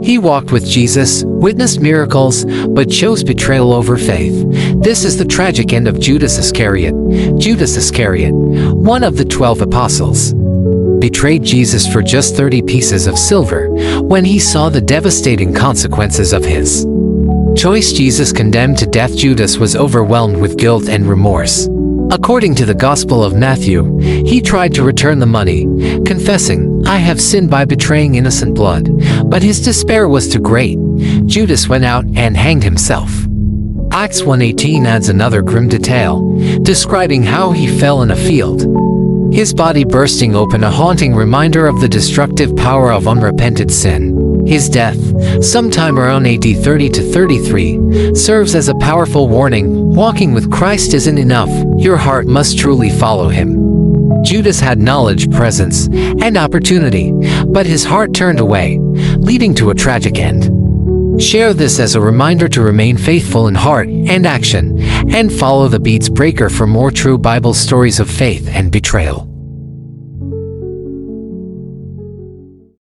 He walked with Jesus, witnessed miracles, but chose betrayal over faith. This is the tragic end of Judas Iscariot. Judas Iscariot, one of the 12 apostles, betrayed Jesus for just 30 pieces of silver when he saw the devastating consequences of his choice. Jesus condemned to death. Judas was overwhelmed with guilt and remorse. According to the Gospel of Matthew, he tried to return the money, confessing, "I have sinned by betraying innocent blood." But his despair was too great. Judas went out and hanged himself. Acts 1:18 adds another grim detail, describing how he fell in a field, his body bursting open, a haunting reminder of the destructive power of unrepented sin. His death, sometime around AD 30 to 33, serves as a powerful warning. Walking with Christ isn't enough. Your heart must truly follow him. Judas had knowledge, presence, and opportunity, but his heart turned away, leading to a tragic end. Share this as a reminder to remain faithful in heart and action, and follow the Beatz breaker for more true Bible stories of faith and betrayal.